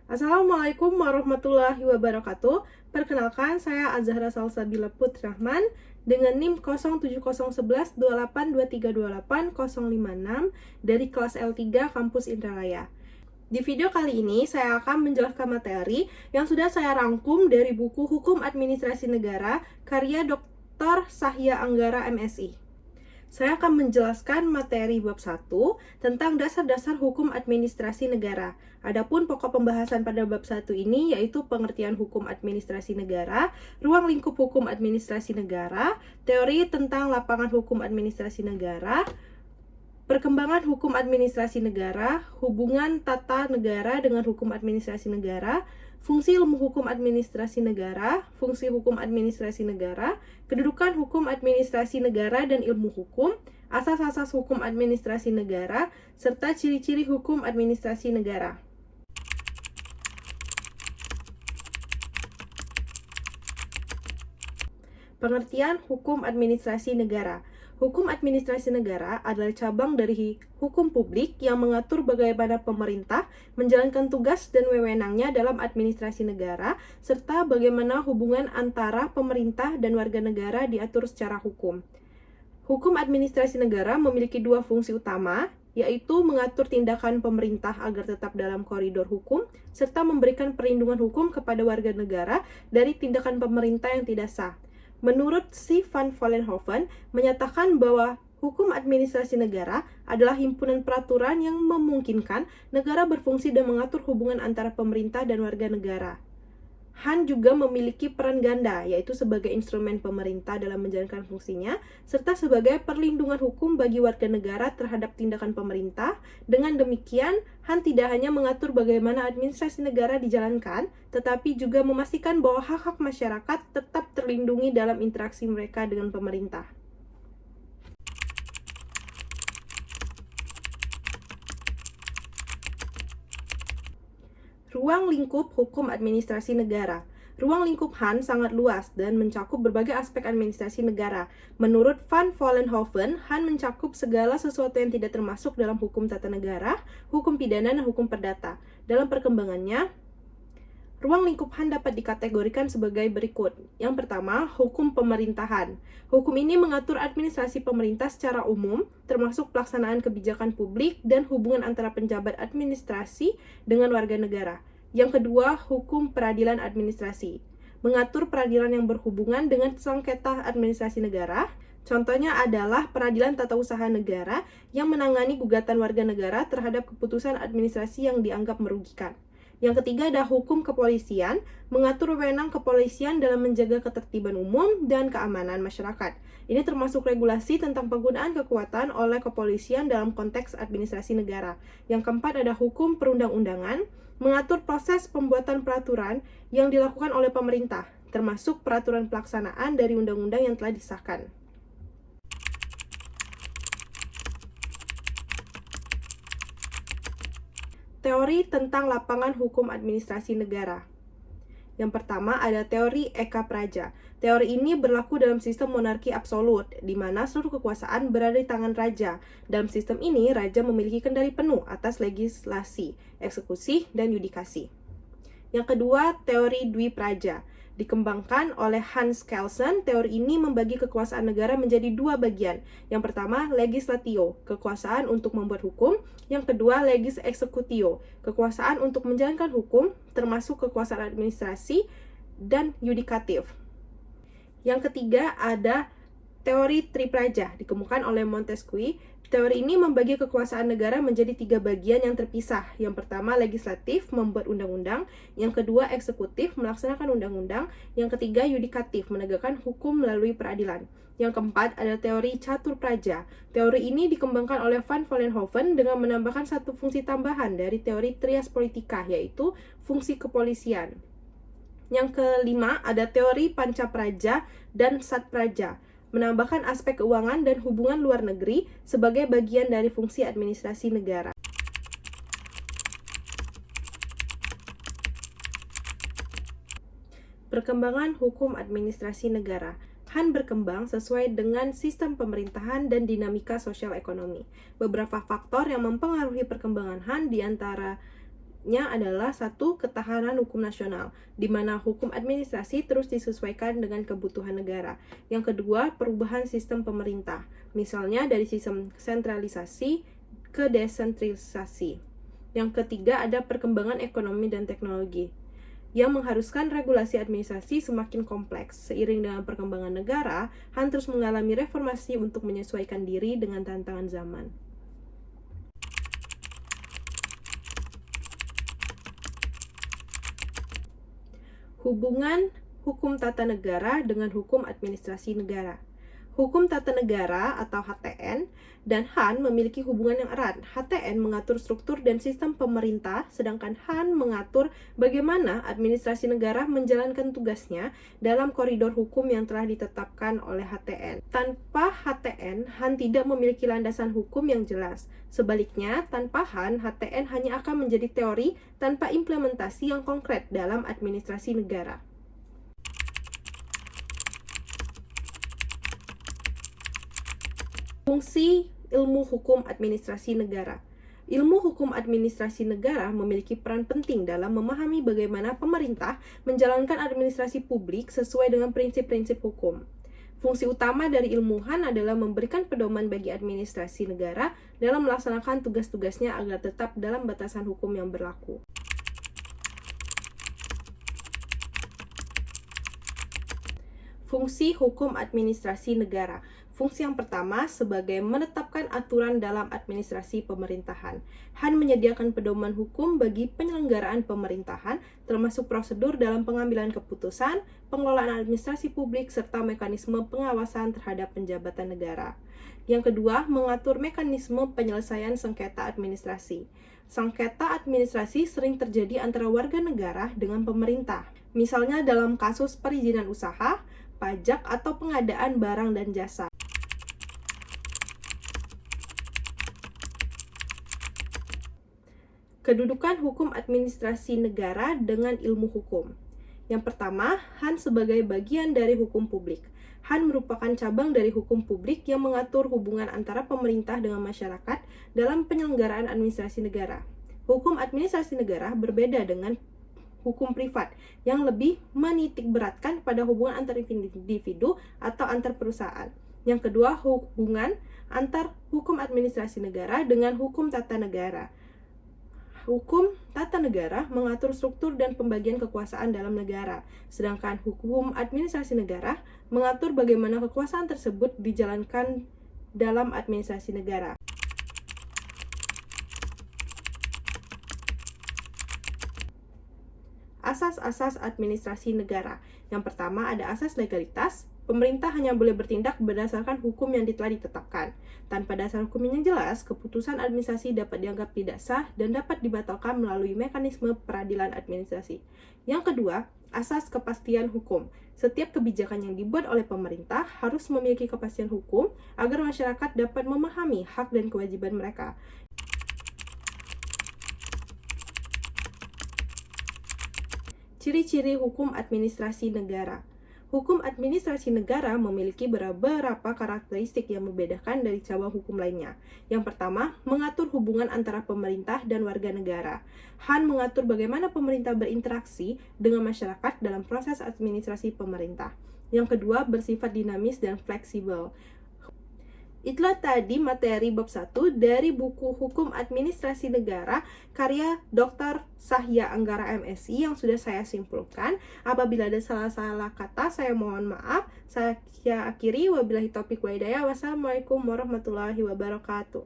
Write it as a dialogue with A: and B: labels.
A: Assalamualaikum warahmatullahi wabarakatuh. Perkenalkan, saya Azahra Salsabila Putrahman dengan NIM 07011282328056 dari kelas L3 Kampus Indralaya. Di video kali ini, saya akan menjelaskan materi yang sudah saya rangkum dari buku Hukum Administrasi Negara karya Dr. Sahya Anggara MSI. Saya akan menjelaskan materi bab 1 tentang dasar-dasar hukum administrasi negara. Adapun pokok pembahasan pada bab 1 ini yaitu pengertian hukum administrasi negara, ruang lingkup hukum administrasi negara, teori tentang lapangan hukum administrasi negara, perkembangan hukum administrasi negara, hubungan tata negara dengan hukum administrasi negara, fungsi ilmu hukum administrasi negara, fungsi hukum administrasi negara, kedudukan hukum administrasi negara dan ilmu hukum, asas-asas hukum administrasi negara, serta ciri-ciri hukum administrasi negara. Pengertian hukum administrasi negara. Hukum administrasi negara adalah cabang dari hukum publik yang mengatur bagaimana pemerintah menjalankan tugas dan wewenangnya dalam administrasi negara, serta bagaimana hubungan antara pemerintah dan warga negara diatur secara hukum. Hukum administrasi negara memiliki dua fungsi utama, yaitu mengatur tindakan pemerintah agar tetap dalam koridor hukum, serta memberikan perlindungan hukum kepada warga negara dari tindakan pemerintah yang tidak sah. Menurut C. van Vollenhoven, menyatakan bahwa hukum administrasi negara adalah himpunan peraturan yang memungkinkan negara berfungsi dan mengatur hubungan antara pemerintah dan warga negara. Han juga memiliki peran ganda, yaitu sebagai instrumen pemerintah dalam menjalankan fungsinya, serta sebagai perlindungan hukum bagi warga negara terhadap tindakan pemerintah. Dengan demikian, Han tidak hanya mengatur bagaimana administrasi negara dijalankan, tetapi juga memastikan bahwa hak-hak masyarakat tetap terlindungi dalam interaksi mereka dengan pemerintah. Ruang lingkup hukum administrasi negara. Ruang lingkup Han sangat luas dan mencakup berbagai aspek administrasi negara. Menurut van Vollenhoven, Han mencakup segala sesuatu yang tidak termasuk dalam hukum tata negara, hukum pidana, dan hukum perdata. Dalam perkembangannya, ruang lingkup Han dapat dikategorikan sebagai berikut. Yang pertama, hukum pemerintahan. Hukum ini mengatur administrasi pemerintah secara umum, termasuk pelaksanaan kebijakan publik dan hubungan antara penjabat administrasi dengan warga negara. Yang kedua, hukum peradilan administrasi. Mengatur peradilan yang berhubungan dengan sengketa administrasi negara. Contohnya adalah peradilan tata usaha negara yang menangani gugatan warga negara terhadap keputusan administrasi yang dianggap merugikan. Yang ketiga ada hukum kepolisian, mengatur wewenang kepolisian dalam menjaga ketertiban umum dan keamanan masyarakat. Ini termasuk regulasi tentang penggunaan kekuatan oleh kepolisian dalam konteks administrasi negara. Yang keempat ada hukum perundang-undangan, mengatur proses pembuatan peraturan yang dilakukan oleh pemerintah, termasuk peraturan pelaksanaan dari undang-undang yang telah disahkan. Teori tentang lapangan hukum administrasi negara. Yang pertama ada teori Eka Praja. Teori ini berlaku dalam sistem monarki absolut, di mana seluruh kekuasaan berada di tangan raja. Dalam sistem ini, raja memiliki kendali penuh atas legislasi, eksekusi, dan yudikasi. Yang kedua, teori Dwi Praja. Dikembangkan oleh Hans Kelsen, teori ini membagi kekuasaan negara menjadi dua bagian. Yang pertama, legislatio, kekuasaan untuk membuat hukum. Yang kedua, legis executio, kekuasaan untuk menjalankan hukum, termasuk kekuasaan administrasi dan yudikatif. Yang ketiga, ada teori Tripraja, dikemukakan oleh Montesquieu. Teori ini membagi kekuasaan negara menjadi tiga bagian yang terpisah. Yang pertama, legislatif, membuat undang-undang. Yang kedua, eksekutif, melaksanakan undang-undang. Yang ketiga, yudikatif, menegakkan hukum melalui peradilan. Yang keempat, ada teori catur praja. Teori ini dikembangkan oleh van Vollenhoven dengan menambahkan satu fungsi tambahan dari teori trias politika, yaitu fungsi kepolisian. Yang kelima, ada teori pancapraja dan satpraja, menambahkan aspek keuangan dan hubungan luar negeri sebagai bagian dari fungsi administrasi negara. Perkembangan hukum administrasi negara. Han berkembang sesuai dengan sistem pemerintahan dan dinamika sosial ekonomi. Beberapa faktor yang mempengaruhi perkembangan Han diantara Nya adalah satu, ketahanan hukum nasional, di mana hukum administrasi terus disesuaikan dengan kebutuhan negara. Yang kedua, perubahan sistem pemerintah, misalnya dari sistem sentralisasi ke desentralisasi. Yang ketiga, ada perkembangan ekonomi dan teknologi, yang mengharuskan regulasi administrasi semakin kompleks. Seiring dengan perkembangan negara, Han terus mengalami reformasi untuk menyesuaikan diri dengan tantangan zaman. Hubungan hukum tata negara dengan hukum administrasi negara. Hukum tata negara atau HTN dan Han memiliki hubungan yang erat. HTN mengatur struktur dan sistem pemerintah, sedangkan Han mengatur bagaimana administrasi negara menjalankan tugasnya dalam koridor hukum yang telah ditetapkan oleh HTN. Tanpa HTN, Han tidak memiliki landasan hukum yang jelas. Sebaliknya, tanpa Han, HTN hanya akan menjadi teori tanpa implementasi yang konkret dalam administrasi negara. Fungsi ilmu hukum administrasi negara. Ilmu hukum administrasi negara memiliki peran penting dalam memahami bagaimana pemerintah menjalankan administrasi publik sesuai dengan prinsip-prinsip hukum. Fungsi utama dari ilmu Han adalah memberikan pedoman bagi administrasi negara dalam melaksanakan tugas-tugasnya agar tetap dalam batasan hukum yang berlaku. Fungsi hukum administrasi negara. Fungsi yang pertama sebagai menetapkan aturan dalam administrasi pemerintahan. Han menyediakan pedoman hukum bagi penyelenggaraan pemerintahan, termasuk prosedur dalam pengambilan keputusan, pengelolaan administrasi publik, serta mekanisme pengawasan terhadap penjabatan negara. Yang kedua, mengatur mekanisme penyelesaian sengketa administrasi. Sengketa administrasi sering terjadi antara warga negara dengan pemerintah. Misalnya dalam kasus perizinan usaha, pajak, atau pengadaan barang dan jasa. Kedudukan hukum administrasi negara dengan ilmu hukum. Yang pertama, Han sebagai bagian dari hukum publik. Han merupakan cabang dari hukum publik yang mengatur hubungan antara pemerintah dengan masyarakat dalam penyelenggaraan administrasi negara. Hukum administrasi negara berbeda dengan hukum privat yang lebih menitikberatkan pada hubungan antar individu atau antar perusahaan. Yang kedua, hubungan antar hukum administrasi negara dengan hukum tata negara. Hukum tata negara mengatur struktur dan pembagian kekuasaan dalam negara, sedangkan hukum administrasi negara mengatur bagaimana kekuasaan tersebut dijalankan dalam administrasi negara. Asas-asas administrasi negara. Yang pertama ada asas legalitas. Pemerintah hanya boleh bertindak berdasarkan hukum yang telah ditetapkan. Tanpa dasar hukum yang jelas, keputusan administrasi dapat dianggap tidak sah dan dapat dibatalkan melalui mekanisme peradilan administrasi. Yang kedua, asas kepastian hukum. Setiap kebijakan yang dibuat oleh pemerintah harus memiliki kepastian hukum agar masyarakat dapat memahami hak dan kewajiban mereka. Ciri-ciri hukum administrasi negara. Hukum administrasi negara memiliki beberapa karakteristik yang membedakan dari cabang hukum lainnya. Yang pertama, mengatur hubungan antara pemerintah dan warga negara. Han mengatur bagaimana pemerintah berinteraksi dengan masyarakat dalam proses administrasi pemerintah. Yang kedua, bersifat dinamis dan fleksibel. Itulah tadi materi bab 1 dari buku Hukum Administrasi Negara karya Dr. Sahya Anggara MSI yang sudah saya simpulkan. Apabila ada salah-salah kata, saya mohon maaf. Saya akhiri, wabillahi taufiq wa hidayah. Wassalamualaikum warahmatullahi wabarakatuh.